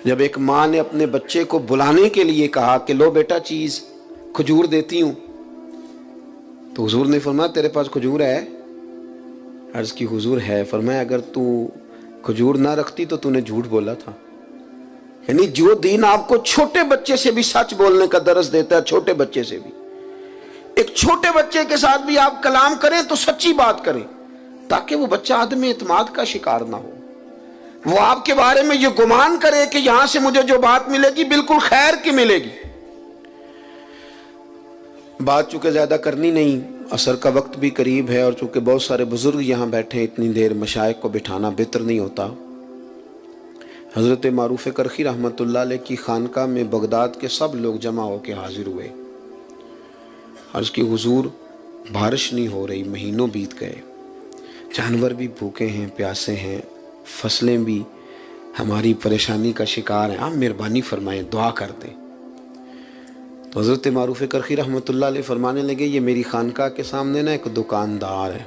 جب ایک ماں نے اپنے بچے کو بلانے کے لیے کہا کہ لو بیٹا چیز کھجور دیتی ہوں، تو حضور نے فرمایا تیرے پاس کھجور ہے؟ عرض کی حضور ہے۔ فرمایا اگر تو کھجور نہ رکھتی تو نے جھوٹ بولا تھا۔ یعنی جو دین آپ کو چھوٹے بچے سے بھی سچ بولنے کا درس دیتا ہے، چھوٹے بچے سے بھی، ایک چھوٹے بچے کے ساتھ بھی آپ کلام کریں تو سچی بات کریں، تاکہ وہ بچہ عدم اعتماد کا شکار نہ ہو، وہ آپ کے بارے میں یہ گمان کرے کہ یہاں سے مجھے جو بات ملے گی بالکل خیر کی ملے گی۔ بات چونکہ زیادہ کرنی نہیں، عصر کا وقت بھی قریب ہے، اور چونکہ بہت سارے بزرگ یہاں بیٹھے ہیں، اتنی دیر مشائخ کو بٹھانا بہتر نہیں ہوتا۔ حضرت معروف کرخی رحمۃ اللہ علیہ کی خانقاہ میں بغداد کے سب لوگ جمع ہو کے حاضر ہوئے۔ عرض کی حضور بارش نہیں ہو رہی، مہینوں بیت گئے، جانور بھی بھوکے ہیں، پیاسے ہیں، فصلیں بھی ہماری پریشانی کا شکار ہیں، آپ مہربانی فرمائیں، دعا کر دیں۔ تو حضرت معروف کرخی رحمۃ اللہ علیہ فرمانے لگے یہ میری خانقاہ کے سامنے نا ایک دکاندار ہے،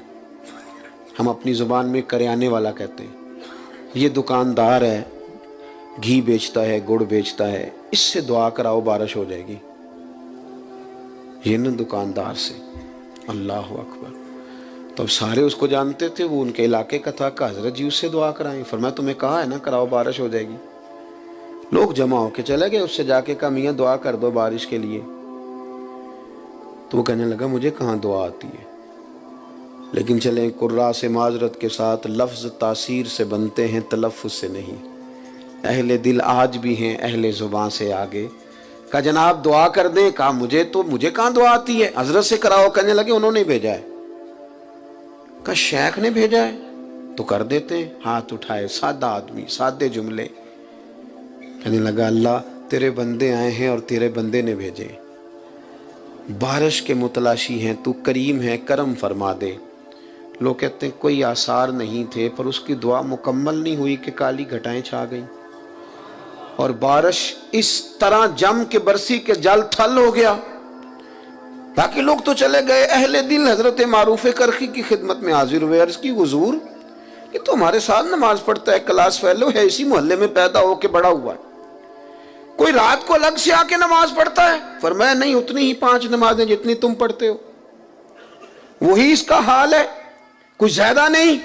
ہم اپنی زبان میں کریانے والا کہتے ہیں، یہ دکاندار ہے، گھی بیچتا ہے، گڑ بیچتا ہے، اس سے دعا کراؤ بارش ہو جائے گی۔ یہ نا دکاندار سے، اللہ اکبر۔ تو اب سارے اس کو جانتے تھے، وہ ان کے علاقے کا تھا، کہ حضرت جی اس سے دعا کرائیں۔ فرمایا تمہیں کہا ہے نا کراؤ بارش ہو جائے گی۔ لوگ جمع ہو کے چلے گئے، اس سے جا کے کہا میاں دعا کر دو بارش کے لیے۔ تو وہ کہنے لگا مجھے کہاں دعا آتی ہے، لیکن چلیں قراء سے معذرت کے ساتھ، لفظ تاثیر سے بنتے ہیں تلفظ سے نہیں، اہل دل آج بھی ہیں اہل زبان سے آگے۔ کہا جناب دعا کر دیں، کہا مجھے کہاں دعا آتی ہے، حضرت سے کراؤ۔ کہنے لگے انہوں نے بھیجا ہے۔ کہا شیخ نے بھیجا ہے تو کر دیتے ہیں۔ ہاتھ اٹھائے، سادہ آدمی، سادے جملے۔ کہنے لگا اللہ تیرے بندے آئے ہیں اور تیرے بندے نے بھیجے، بارش کے متلاشی ہیں، تو کریم ہے، کرم فرما دے۔ لوگ کہتے ہیں کوئی آثار نہیں تھے، پر اس کی دعا مکمل نہیں ہوئی کہ کالی گھٹائیں چھا گئیں، اور بارش اس طرح جم کے برسی کے جل تھل ہو گیا۔ باقی لوگ تو چلے گئے، اہل دل حضرت معروف کرخی کی خدمت میں حاضر ہوئے۔ عرض کی حضور یہ تو ہمارے ساتھ نماز پڑھتا ہے، کلاس فیلو ہے، اسی محلے میں پیدا ہو کے بڑا ہوا ہے، کوئی رات کو الگ سے آ کے نماز پڑھتا ہے؟ فرمایا نہیں، اتنی ہی 5 نمازیں جتنی تم پڑھتے ہو، وہی اس کا حال ہے، کچھ زیادہ نہیں۔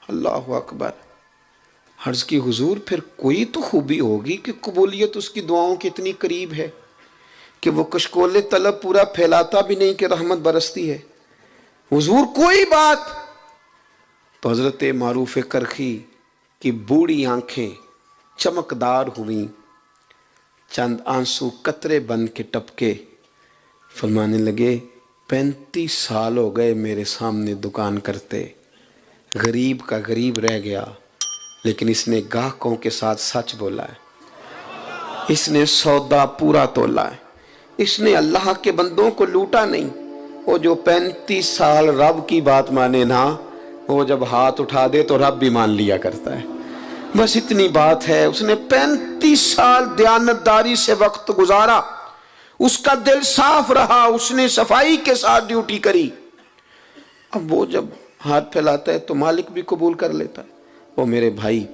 اللہ اکبر۔ عرض کی حضور پھر کوئی تو خوبی ہوگی کہ قبولیت اس کی دعاؤں کی اتنی قریب ہے کہ وہ کشکول طلب پورا پھیلاتا بھی نہیں کہ رحمت برستی ہے۔ حضور کوئی بات؟ تو حضرت معروف کرخی کی بوڑھی آنکھیں چمکدار ہوئیں، چند آنسو قطرے بن کے ٹپکے، فرمانے لگے 35 سال ہو گئے میرے سامنے دکان کرتے، غریب کا غریب رہ گیا، لیکن اس نے گاہکوں کے ساتھ سچ بولا ہے، اس نے سودا پورا تولا ہے، اس نے اللہ کے بندوں کو لوٹا نہیں۔ وہ جو 35 سال رب کی بات مانے نا، وہ جب ہاتھ اٹھا دے تو رب بھی مان لیا کرتا ہے۔ بس اتنی بات ہے، اس نے 35 سال دیانتداری سے وقت گزارا، اس کا دل صاف رہا، اس نے صفائی کے ساتھ ڈیوٹی کری۔ اب وہ جب ہاتھ پھیلاتا ہے تو مالک بھی قبول کر لیتا ہے۔ وہ میرے بھائی،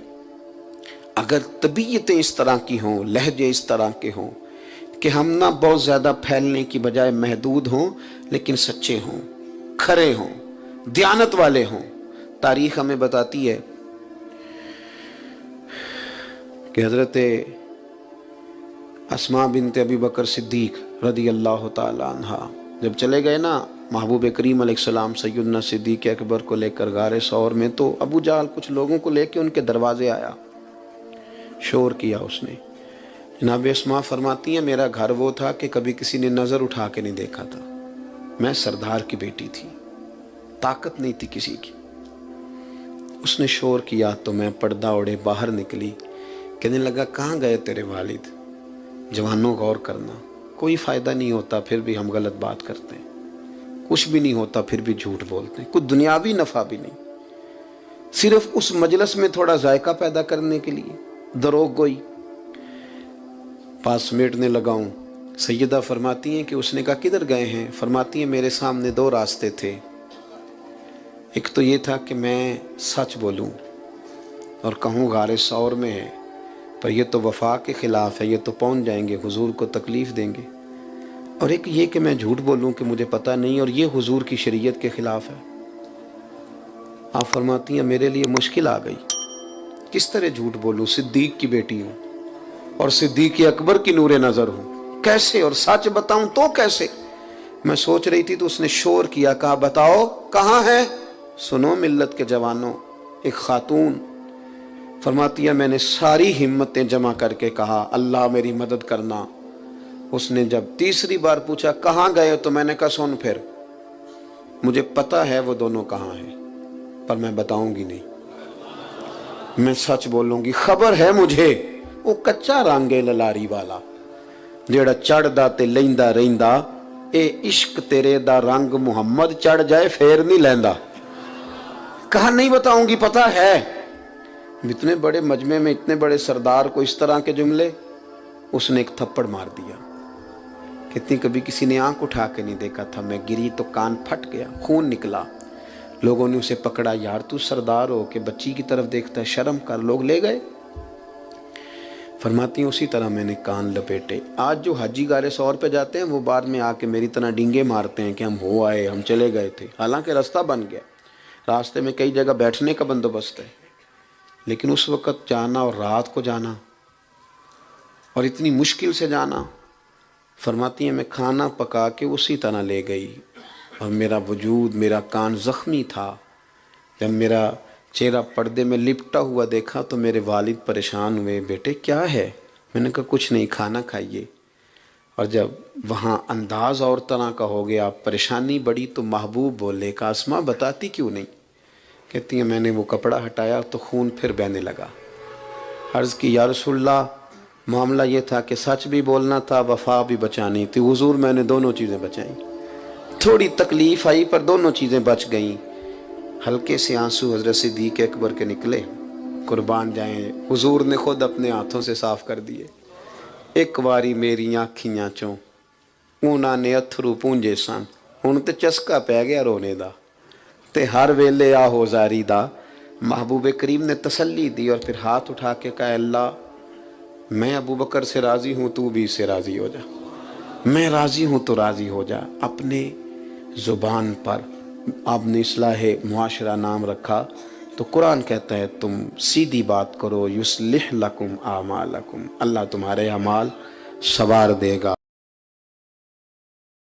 اگر طبیعتیں اس طرح کی ہوں، لہجے اس طرح کے ہوں کہ ہم نہ بہت زیادہ پھیلنے کی بجائے محدود ہوں، لیکن سچے ہوں، کھرے ہوں، دیانت والے ہوں۔ تاریخ ہمیں بتاتی ہے کہ حضرت اسماء بنت ابی بکر صدیق رضی اللہ تعالی عنہ جب چلے گئے نا محبوب کریم علیہ السلام سیدنا صدیق اکبر کو لے کر غار ثور میں، تو ابو جہل کچھ لوگوں کو لے کے ان کے دروازے آیا، شور کیا اس نے۔ جناب اسماء فرماتی ہیں میرا گھر وہ تھا کہ کبھی کسی نے نظر اٹھا کے نہیں دیکھا تھا، میں سردار کی بیٹی تھی، طاقت نہیں تھی کسی کی۔ اس نے شور کیا تو میں پردہ اوڑے باہر نکلی، کہنے لگا کہاں گئے تیرے والد؟ جوانوں غور کرنا، کوئی فائدہ نہیں ہوتا پھر بھی ہم غلط بات کرتے ہیں، کچھ بھی نہیں ہوتا پھر بھی جھوٹ بولتے ہیں، کچھ دنیاوی نفع بھی نہیں، صرف اس مجلس میں تھوڑا ذائقہ پیدا کرنے کے لیے دروغ گوئی۔ پاس سمیٹنے لگا ہوں، سیدہ فرماتی ہیں کہ اس نے کہا کدھر گئے ہیں؟ فرماتی ہیں میرے سامنے 2 راستے تھے، ایک تو یہ تھا کہ میں سچ بولوں اور کہوں غار ثور میں ہے، پر یہ تو وفا کے خلاف ہے، یہ تو پہنچ جائیں گے، حضور کو تکلیف دیں گے۔ اور ایک یہ کہ میں جھوٹ بولوں کہ مجھے پتہ نہیں، اور یہ حضور کی شریعت کے خلاف ہے۔ آپ فرماتی ہیں میرے لیے مشکل آ گئی، کس طرح جھوٹ بولوں؟ صدیق کی بیٹی ہوں اور صدیق اکبر کی نور نظر ہوں، کیسے؟ اور سچ بتاؤں تو کیسے؟ میں سوچ رہی تھی تو اس نے شور کیا، کہا بتاؤ کہاں ہے؟ سنو ملت کے جوانوں، ایک خاتون فرماتی ہے میں نے ساری ہمتیں جمع کر کے کہا اللہ میری مدد کرنا۔ اس نے جب تیسری بار پوچھا کہاں گئے تو میں نے کہا سن پھر، مجھے پتا ہے وہ دونوں کہاں ہیں پر میں بتاؤں گی نہیں، میں سچ بولوں گی۔ خبر ہے مجھے وہ کچا رنگ ہے للاری والا جیڑا چڑھدا تے لیندا رہندا، اے عشق تیرے دا رنگ محمد چڑھ جائے پھر نہیں لیندا۔ کہا نہیں بتاؤں گی، پتا ہے۔ اتنے بڑے مجمع میں اتنے بڑے سردار کو اس طرح کے جملے، اس نے ایک تھپڑ مار دیا۔ کتنی کبھی کسی نے آنکھ اٹھا کے نہیں دیکھا تھا، میں گری تو کان پھٹ گیا، خون نکلا۔ لوگوں نے اسے پکڑا، یار تو سردار ہو کہ بچی کی طرف دیکھتا ہے، شرم کر۔ لوگ لے گئے۔ فرماتی ہیں اسی طرح میں نے کان لپیٹے۔ آج جو حاجی غار سور پہ جاتے ہیں وہ بعد میں آ کے میری طرح ڈینگے مارتے ہیں کہ ہم ہو آئے، ہم چلے گئے تھے، حالانکہ راستہ بن گیا، راستے میں کئی جگہ بیٹھنے کا بندوبست ہے، لیکن اس وقت جانا اور رات کو جانا اور اتنی مشکل سے جانا۔ فرماتی ہیں میں کھانا پکا کے اسی طرح لے گئی، اور میرا وجود، میرا کان زخمی تھا۔ جب میرا چہرہ پردے میں لپٹا ہوا دیکھا تو میرے والد پریشان ہوئے، بیٹے کیا ہے؟ میں نے کہا کچھ نہیں، کھانا کھائیے۔ اور جب وہاں انداز اور طرح کا ہو گیا، پریشانی بڑی، تو محبوب بولے کہ اسماء بتاتی کیوں نہیں؟ کہتی ہیں میں نے وہ کپڑا ہٹایا تو خون پھر بہنے لگا۔ عرض کی یا رسول اللہ، معاملہ یہ تھا کہ سچ بھی بولنا تھا، وفا بھی بچانی تھی۔ حضور میں نے دونوں چیزیں بچائیں، تھوڑی تکلیف آئی پر دونوں چیزیں بچ گئیں۔ ہلکے سے آنسو حضرت صدیق اکبر کے نکلے، قربان جائیں، حضور نے خود اپنے ہاتھوں سے صاف کر دیے۔ ایک واری میری آنکھیاں چوں انہاں نے اتھرو پونجے سن، ہن تے چسکا پہ گیا رونے دا، تے ہر ویلے آہو زاری دا۔ محبوب کریم نے تسلی دی اور پھر ہاتھ اٹھا کے کہا اللہ میں ابو بکر سے راضی ہوں، تو بھی اس سے راضی ہو جا، میں راضی ہوں تو راضی ہو جا۔ اپنے زبان پر آپ نے اصلاح معاشرہ نام رکھا، تو قرآن کہتا ہے تم سیدھی بات کرو، یصلح لکم اعمالکم، اللہ تمہارے اعمال سنوار دے گا۔